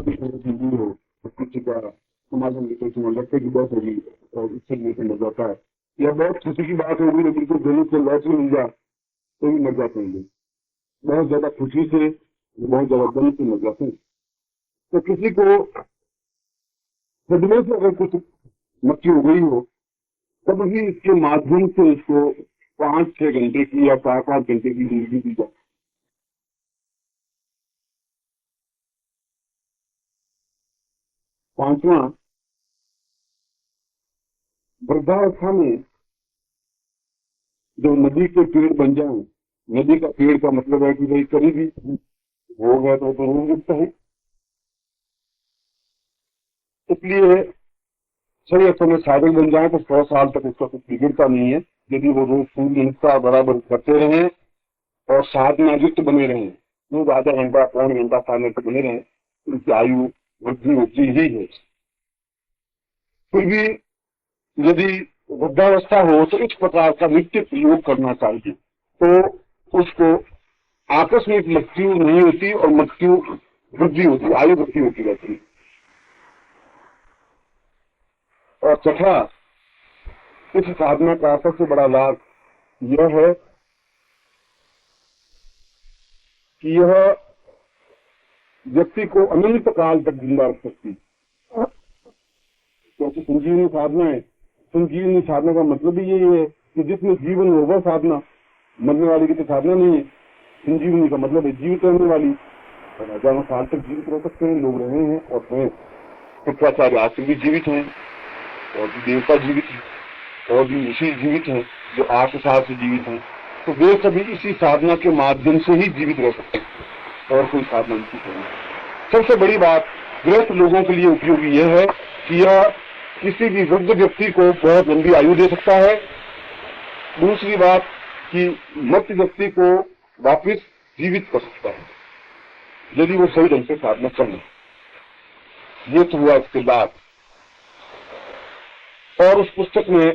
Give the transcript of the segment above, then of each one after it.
भी दूर हो, किसी का समाज में कोई लड़के की बात होगी और उससे लेकर मर जाता है, या बहुत खुशी की बात होगी तो बिल्कुल गले से लौट मिल जाए तो भी मर जाते हैं। बहुत ज्यादा खुशी से, बहुत ज्यादा गले से मर जाते हैं। तो किसी को सदमे से अगर कुछ मृत्यु हो गई हो, तब भी इसके माध्यम से उसको 5-6 घंटे की या 4-5 घंटे की जिंदगी दी जाए। पांचवा, वृद्धावस्था में जो नदी के पेड़ बन जाए। नदी का पेड़ का मतलब है कि भाई कभी भी हो गया तो रोग उगता है, इसलिए सही अर्थ में साधक बन जाए तो 100 साल तक उसका कुछ बिगड़ता नहीं है, यदि वो रोज सूर्य हिंसा बराबर करते रहे और साधना युक्त बने रहे, रोज आधा घंटा, पौन घंटा साधना तक बने रहे, उनकी आयु वृद्धि होती ही है। फिर भी यदि वृद्धावस्था हो तो इस प्रकार का नित्य प्रयोग करना चाहिए, तो उसको आकस्मिक मृत्यु नहीं होती और मृत्यु वृद्धि होती, आयु वृद्धि होती रहती है। और छठा, इस साधना का सबसे बड़ा लाभ यह है कि यह व्यक्ति को अनंत काल तक जिंदा रख सकती है, क्योंकि संजीवनी साधना है। संजीवनी साधना का मतलब ही यही है कि जिसमें जीवन होगा साधना, मरने वाली की तो साधना नहीं है। संजीवनी का मतलब है जीवित रहने वाली, हजारों साल तक जीवित रह सकते हैं, लोग रहे हैं और हैं। शुक्राचार्य आज भी जीवित हैं, और भी देवता जीवित हैं, और भी ऋषि जीवित हैं जो 8 साल से जीवित हैं। तो वे सभी इसी साधना के माध्यम से ही जीवित रह सकते हैं और कोई साधना नहीं करना। सबसे बड़ी बात गृहस्थ लोगों के लिए उपयोगी यह है कि यह किसी भी वृद्ध व्यक्ति को बहुत लंबी आयु दे सकता है। दूसरी बात कि मृत व्यक्ति को वापिस जीवित कर सकता है यदि वो सही ढंग से साधना कर ले। ये तो हुआ इसके बाद। और उस पुस्तक में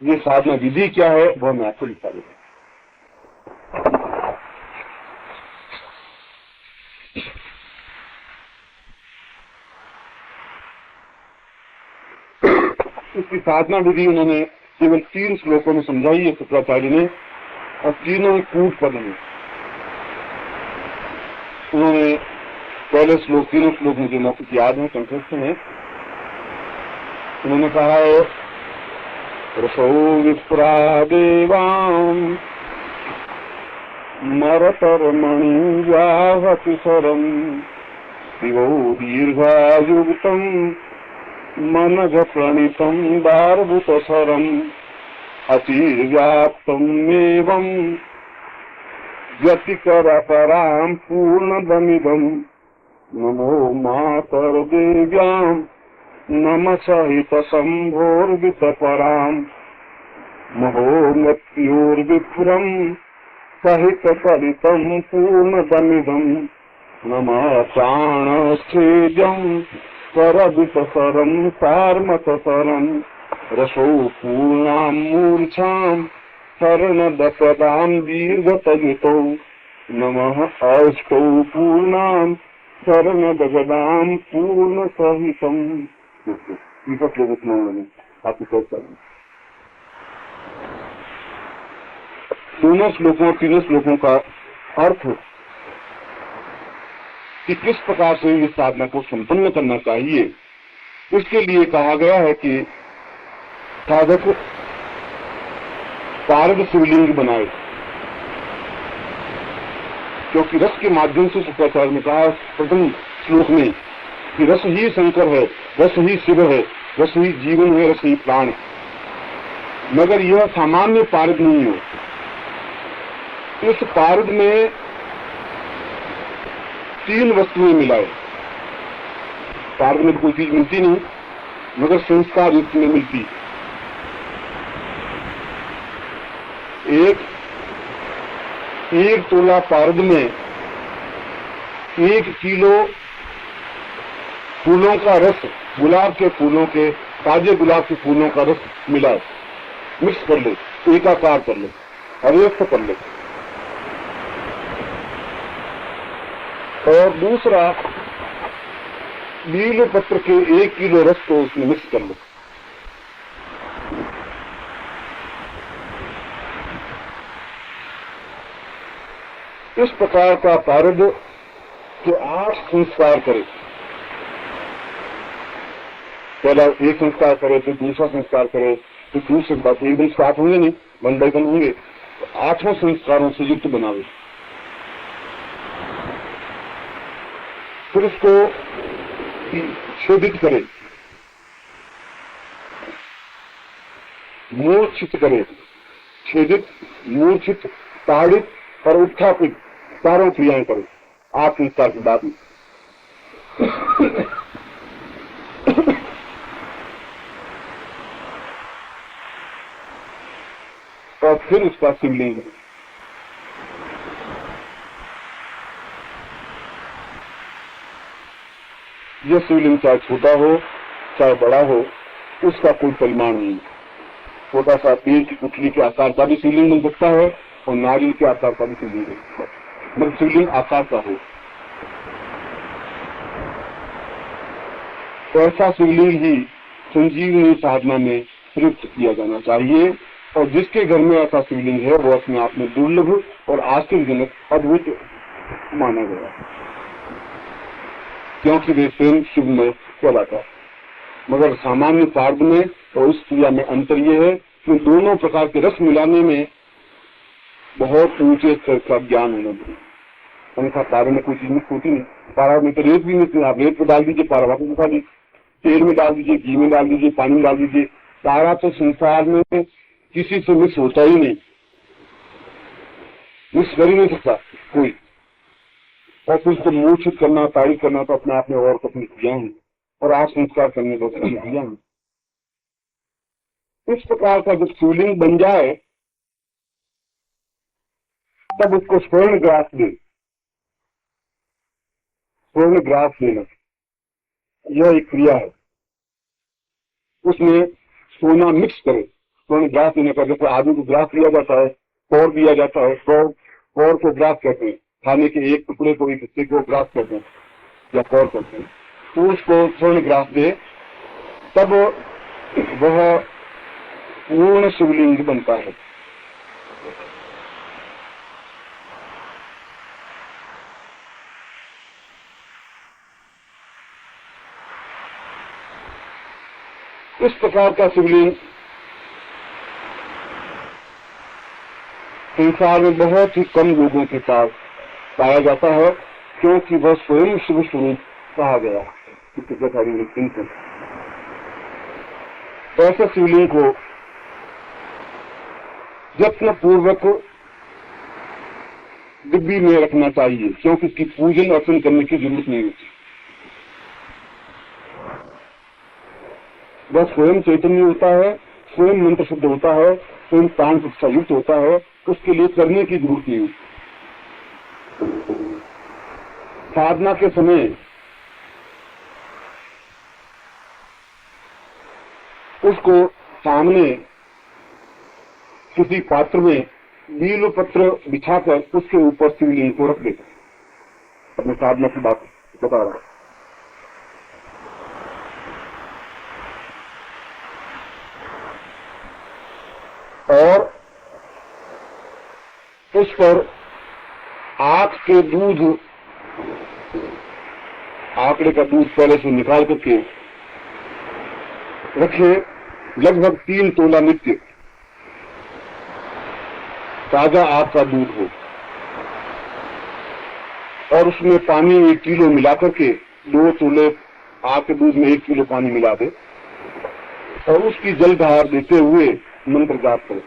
ये साधना विधि क्या है वह मैं आपको लिखा देता हूं। इसकी साधना विधि उन्होंने केवल 3 श्लोकों में समझाई है शुक्राचार्य ने, और तीनों कूट पद में। उन्होंने पहले श्लोक, तीनों श्लोक मुझे मौखिक याद है, कंठस्थ है। उन्होंने कहा है, रसो विप्रा देवाम मरतरमणि व्याहति सरम शिवो दीर्घायुक्तम मनज प्रणीतम दार्भुतसरम अतिव्याप्तम एवं व्यतिकरपराम पूर्णदमिदम नमो मातर देव्याम नम सहित संभोर्वित पराम महो मृत्योर्विप्रम सहित परितम पूर्णदमिदम नमः प्राणच्छेदम परवितसरम सारमतसरम रसो पूर्णां मूर्छां शरणदपदां दीर्घतयुतो नमः अष्टौ पूर्णां शरणदगदां पूर्णसहितम्। दोनों श्लोकों, तीनों श्लोकों का अर्थ कि किस प्रकार से इस साधना को संपन्न करना चाहिए, इसके लिए कहा गया है कि साधक पारद शिवलिंग बनाए, क्योंकि रस के माध्यम से शुक्राचार्य ने कहा प्रथम श्लोक में कि रस ही शंकर है, रस ही शिव है, रस ही जीवन है, रस ही प्राण है। मगर यह सामान्य पारद नहीं है। इस पारद में 3 वस्तुएं मिलाए। पारद में कोई चीज मिलती नहीं, मगर संस्कार युक्त में मिलती। एक तोला पारद में 1 किलो फूलों का रस, गुलाब के फूलों के, ताजे गुलाब के फूलों का रस मिलाए, मिक्स कर ले, एकाकार कर ले, अव्यक्त कर ले। और दूसरा बील पत्र के 1 किलो रस को उसमें मिक्स कर लो। इस प्रकार का पारद जो 8 संस्कार करे, पहला एक संस्कार करे, फिर दूसरा संस्कार करे, फिर दूसरे बात एक दिन स्टार्ट होंगे नहीं, 1 by 1 होंगे, तो 8 संस्कारों से युक्त बनावे। फिर उसको शोधित करे, मूर्छित करे, छेदित, मूर्छित, ताड़ित और उत्थापित, चारों क्रियाएं करे 8 संस्कार के बाद में। और फिर उसका शिवलिंग, यह शिवलिंग चाहे छोटा हो चाहे बड़ा हो, उसका कोई परिमाण नहीं। छोटा सा पेड़ की गुठली के आकार का भी शिवलिंग बन सकता है और नारियल के आकार का भी शिवलिंग बन सकता है, मतलब शिवलिंग आकार का हो। ऐसा शिवलिंग ही संजीवनी साधना में प्रयुक्त किया जाना चाहिए, और जिसके घर में ऐसा शिवलिंग है वो अपने आप में दुर्लभ और आश्चर्यजनक अद्भुत माना गया, क्योंकि वे स्वयं शिवमय कहलाता है। मगर सामान्य पार्द में और इस क्रिया में अंतर यह है कि दोनों प्रकार के रस मिलाने में बहुत ऊंचे स्तर का ज्ञान होना चाहिए, अन्यथा पारा में कोई चीज मिक्स होती नहीं। पारा में तो रेत भी मिक्स, आप रेत में डाल दीजिए, पारा वापस उठा दीजिए, तेल में डाल दीजिए, घी में डाल दीजिए, पानी में डाल दीजिए, पारा तो संसार में किसी से मिक्स होता ही नहीं, मिक्स कर ही नहीं सकता कोई। और फिर उसको मूर्छित करना, तारीफ करना तो अपने आप में और अपनी क्रिया है, और आप संस्कार करने तो अपनी क्रिया है। इस प्रकार का जब शिवलिंग बन जाए तब उसको स्वर्ण ग्रास दे, स्वर्ण ग्रास देना यह एक क्रिया है। उसमें सोना मिक्स करे, स्वर्ण ग्रास देने का। जैसे आदमी को ग्रास दिया जाता है, कौर दिया जाता है, कौर को ग्रास कहते हैं, खाने के एक टुकड़े को, एक हिस्से को ग्रास कहते हैं या कौर कहते हैं। तो उसको स्वर्ण ग्रास दे, तब वह पूर्ण शिवलिंग बनता है। इस प्रकार का शिवलिंग संसार में बहुत ही कम लोगों के पास पाया जाता है, क्योंकि वह स्वयं शिव स्वरूप कहा गया है। ऐसे शिवलिंग को यत्न पूर्वक डिब्बी में रखना चाहिए, क्योंकि इसकी पूजन अर्चन करने की जरूरत नहीं होती। वह स्वयं चैतन्य होता है, स्वयं मंत्र शुद्ध होता है, स्वयं प्राण शिक्षा युक्त होता है, तो उसके लिए करने की जरूरत नहीं होती। साधना के समय उसको सामने किसी पात्र में बील पत्र बिछाकर उसके ऊपर शिवलिंग को रख देता। अपने साधना की बात बता रहा हूं। और उस पर आंख के दूध, आंकड़े का दूध पहले से निकाल करके रखे, लगभग 3 तोला नित्य ताजा आंख का दूध हो, और उसमें पानी 1 किलो मिला करके 2 तोले आंख के दूध में 1 किलो पानी मिला दे, और उसकी जलधार देते हुए मंत्र जाप करें।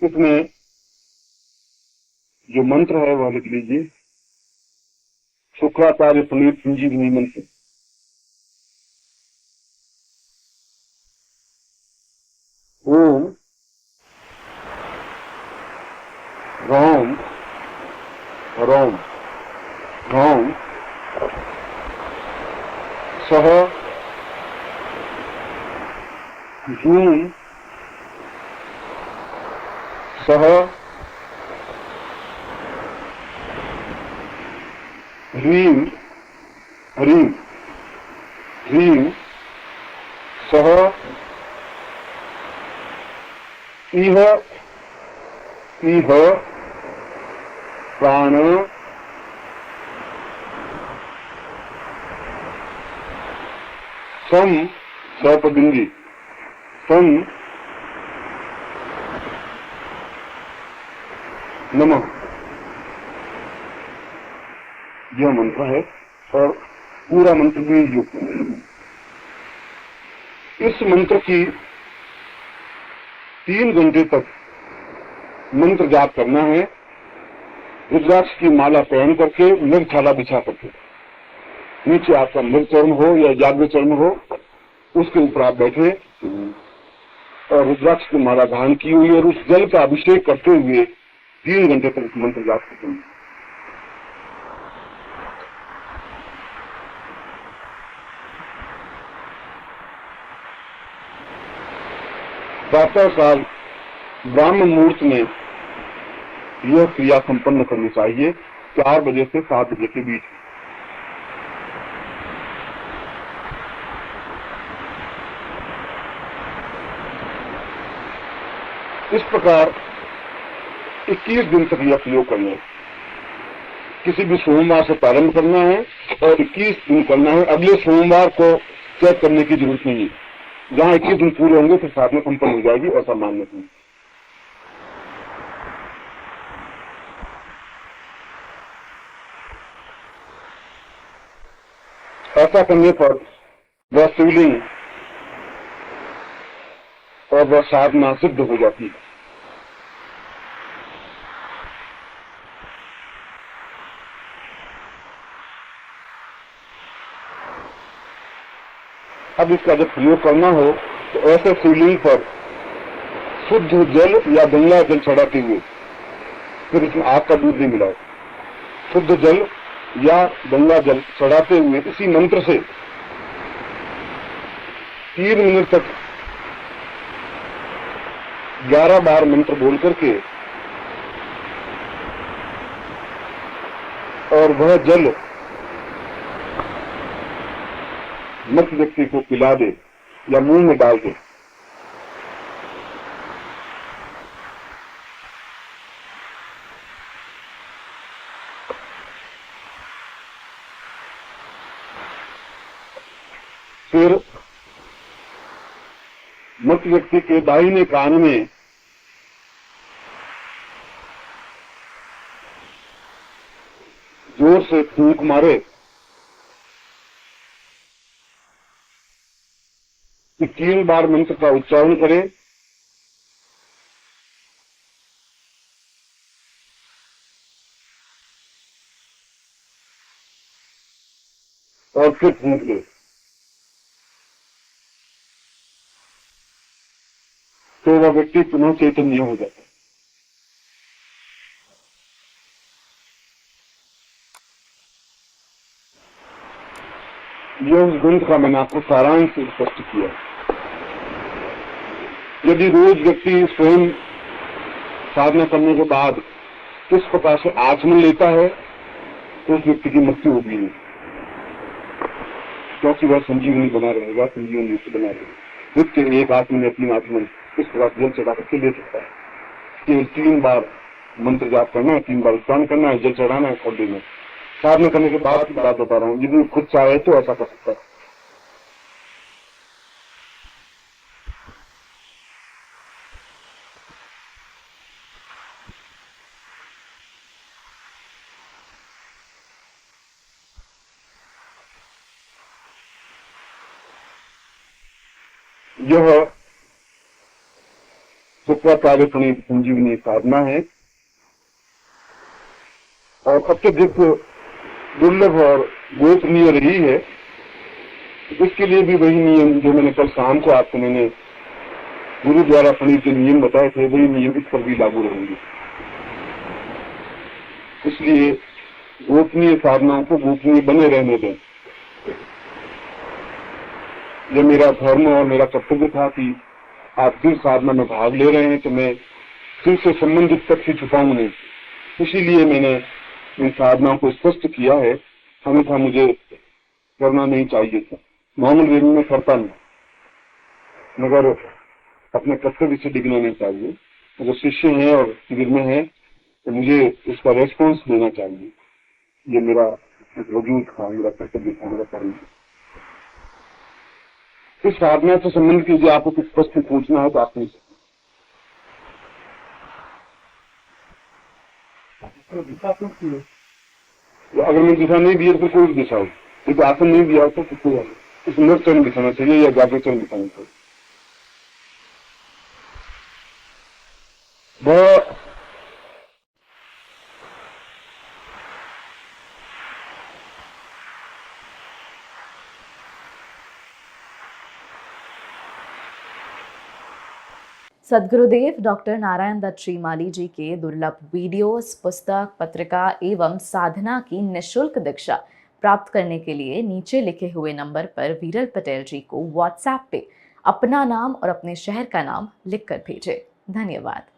इसमें जो मंत्र है वह लिख लीजिए, शुक्राचार्य प्रणीत संजीवनी मंत्र। ओम रोम रोम रोम सह ह्रूम सह ह्रीं ह्रीं ह्रीं सह इह इह प्राण सम सपदिंगी सम नमः। यह मंत्र है और पूरा मंत्र भी युक्त है। इस मंत्र की 3 घंटे तक मंत्र जाप करना है। रुद्राक्ष की माला पहन करके मृगछाला बिछा करके, नीचे आपका मृग चरण हो या जाग्रत चरण हो, उसके ऊपर आप बैठे और रुद्राक्ष की माला धारण की हुई और उस जल का अभिषेक करते हुए 3 घंटे तक मंत्र जाप करते हैं। प्रातः काल ब्राह्म मुहूर्त में यह क्रिया संपन्न करनी चाहिए 4 बजे से 7 बजे के बीच। इस प्रकार 21 दिन तक यह प्रयोग करना है। किसी भी सोमवार से प्रारंभ करना है और 21 दिन करना है। अगले सोमवार को चेक करने की जरूरत नहीं है। जहां 21 दिन पूरे होंगे तो साधना संपन्न हो जाएगी, ऐसा मानना चाहिए। ऐसा करने पर वह शिवलिंग और वह साधना सिद्ध हो जाती है। अब इसका जब प्रयोग करना हो तो ऐसे शिवलिंग पर शुद्ध जल या गंगा जल चढ़ाते हुए, फिर इसमें आग का दूध नहीं मिलाओ, शुद्ध जल या गंगा जल चढ़ाते हुए इसी मंत्र से 3 मिनट तक 11 बार मंत्र बोल करके और वह जल मृत व्यक्ति को पिला दे या मुंह में डाल दे। फिर मृत व्यक्ति के दाहिने कान में जोर से फूंक मारे, 3 बार मंत्र का उच्चारण करे और फिर फूंक दे। तो वह व्यक्ति पुनः चैतन्य हो जाता है। यह उस ग्रंथ का मैंने आपको सारांश से स्पष्ट किया। यदि रोज व्यक्ति स्वयं साधना करने के बाद किस प्रकार से आचमन लेता है तो उस व्यक्ति की मृत्यु होगी नहीं, क्योंकि वह संजीवनी बना रहेगा, संजीवनी युक्त बना रहेगा। नित्य एक आत्मन अपनी आचमन इस प्रकार जल चढ़ा करके ले सकता है। केवल 3 बार मंत्र जाप करना है, 3 बार उच्चारण करना है, जल चढ़ाना है और देना। साधना करने के बाद की बात बता रहा हूँ, यदि खुद चाहे तो ऐसा कर सकता है। यह शुक्राचार्य प्रणीत संजीवनी साधना है और अत्यधिक दुर्लभ और गोपनीय रही है। इसके लिए भी वही नियम जो मैंने कल शाम को आपको मैंने गुरु द्वारा प्रणीत जो नियम बताए थे, वही नियम इस पर भी लागू रहेंगे। इसलिए गोपनीय साधनाओं को गोपनीय बने रहने दें। ये मेरा धर्म और मेरा कर्तव्य था कि आप जिस साधना में भाग ले रहे हैं तो मैं फिर से संबंधित तथ्य छुपाऊं नहीं। इसीलिए मैंने इन साधनाओं को स्पष्ट किया है। अन्यथा मुझे करना नहीं चाहिए था। मामूल वेद में करता नहीं, मगर अपने कर्तव्य से डिगना नहीं चाहिए। अगर शिष्य हैं और शिविर में है तो मुझे इसका रेस्पॉन्स देना चाहिए। ये मेरा वजूद था, मेरा कर्तव्य था, मेरा कर्म था। इस साधना से संबंध कीजिए, आपको कुछ प्रश्न पूछना है तो आप पूछ सकते हैं। अगर मैं दिशा नहीं दिया तो कोई दिशा हो, यदि आसन नहीं दिया तो इस नृत्य दिखाना चाहिए या जागृत दिखाना चाहिए। वह सद्गुरुदेव डॉक्टर नारायण दत्त श्रीमाली जी के दुर्लभ वीडियोस, पुस्तक, पत्रिका एवं साधना की निःशुल्क दीक्षा प्राप्त करने के लिए नीचे लिखे हुए नंबर पर वीरल पटेल जी को व्हाट्सएप पे अपना नाम और अपने शहर का नाम लिखकर भेजें। धन्यवाद।